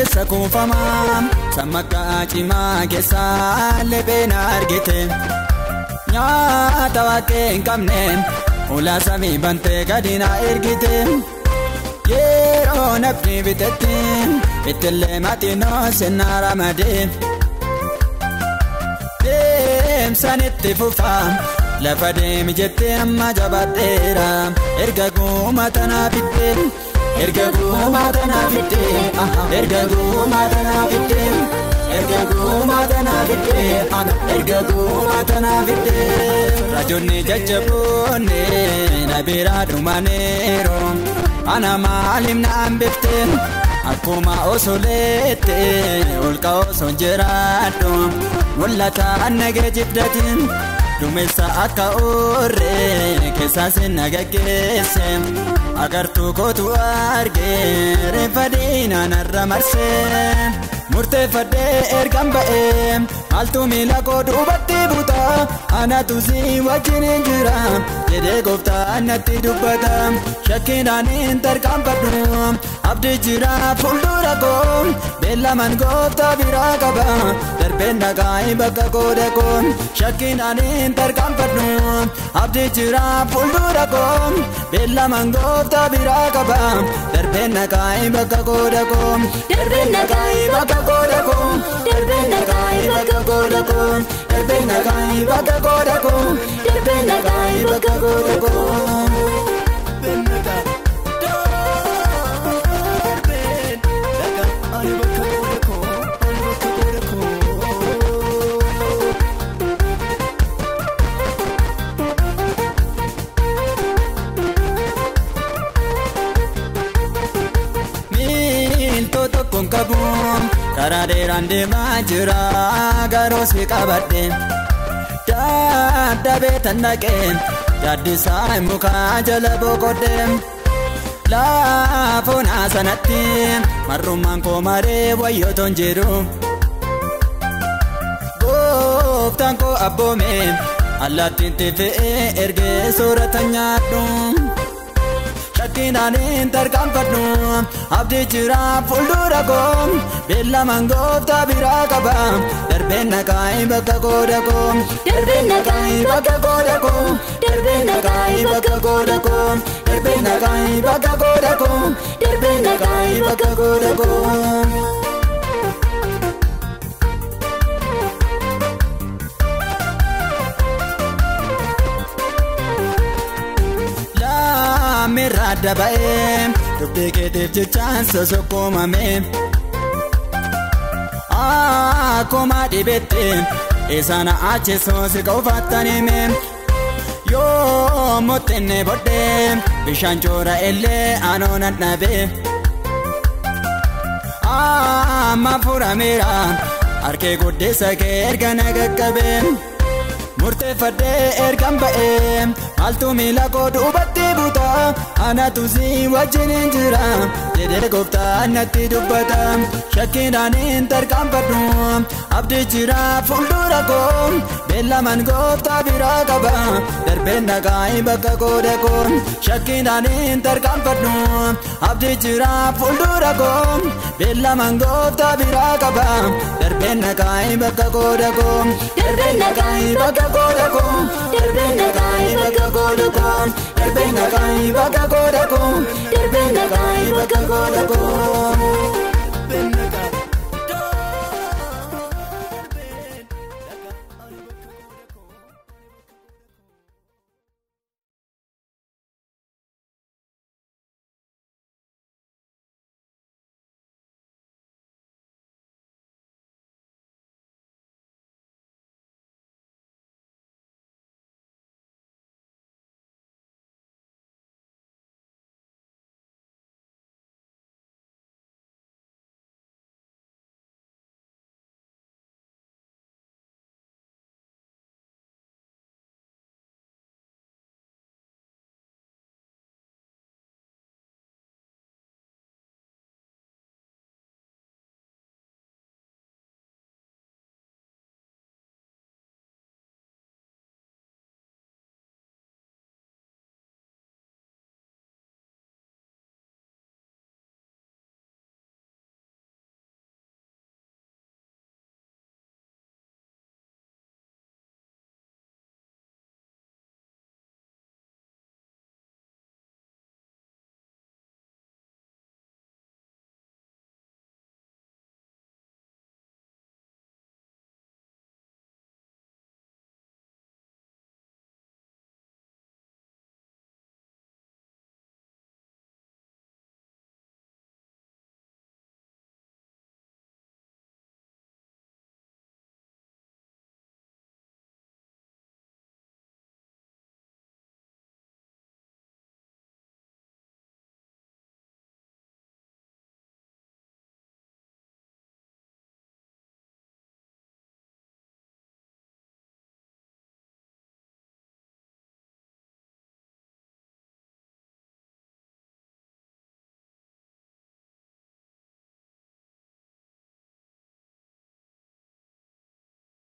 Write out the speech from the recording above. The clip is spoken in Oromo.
keessa kuufamaa sammakkaa cimaa keessa lepheen argite nyaata waaqee hin qabne ulaa samii bantee gadi na ergite yeroo nafni bitetti ittillee maxinoo sennaa ramadee deemsan itti fufaa lafa deemi jettee amma jabaadheera erga guuma tanaa fiddee erga guuma tanaa fiddee erga guuma tanaa fiddee erga guuma tanaa fiddee erga guuma tanaa fiddee rajoonni jajjaboonni na biraa dhumaneero ana maalim na ambiftee akkuma osoleette olqa osoon jiraadhu mul'ataan nagee jibdatiin duumessa akka oorree keessaan sinna gaggeesse agartuu kootu argee reeffa diinaan irra marsee murteeffadhee ergan ba'ee maaltu miila koo duubatti buuta anatu si wajjin hin jira jedhee gooftaan natti dubbata shakkiidhaan hin tarkaanfadhu abdii jira fuuldura koo beellaman gooftaa biraa qaba darbeen dhagaa'ee bakka gooda koo shakkiidhaan hin tarkaanfadhu abdii jira fuuldura koo beellaman gooftaa biraa qaba darbeen dhagaa'ee bakka gooda koo darbeen dhagaa'ee bakka gooda koo darbeen dhagaa'ee bakka gooda koo darbeen dhagaa'ee bakka gooda koo darbeen dhagaa'ee bakka gooda koo. karaa dheeraan deemaa jira garuu si qabadhe dadhabee tan dhaqee yaaddisaa mukaa jala boqodhe laafoonaa sanatti marrummaan koo maree wayyotoon jiru gooftaan koo abboome allaattiin tifee ergee soorata nyaadhu shakkiidhaan hin tarkaanfadhu abdii jira fuuldura koo beellaman gooftaa biraa qaba darbeen dhagaa'ee bakka gooda koo darbeen dhagaa'ee bakka gooda koo darbeen dhagaa'ee bakka gooda koo darbeen dhagaa'ee bakka gooda koo darbeen dhagaa'ee bakka gooda koo. Mirra daba'ee dubbii keetiif jechaan sosokkoomame akkuma dhibeette isaan acheessoo si qofaattaniime yoo mottenne bodhee bishaan joora illee anoonan dhabe amma furameera harkee guddeessa kee erga na qaqqabe murteeffadhee ergan ba'ee maaltu miila koo duubatti buuta anatu si wajjin hin jira jedhee gooftaan natti dubbata shakkiidhaan hin tarkaanfadhu abdii jira fuuldura koo beellaman gooftaa biraa qaba darbeen dhagaa'ee bakka gooda koo shakkiidhaan hin tarkaanfadhu abdii jira fuuldura koo beellaman gooftaa biraa qaba darbeen dhagaa'ee bakka gooda koo darbeen dhagaa'ee bakka gooda koo darbeen dhagaa'ee bakka gooda koo darbeen dhagaa'ee bakka gooda koo darbeen dhagaa'ee bakka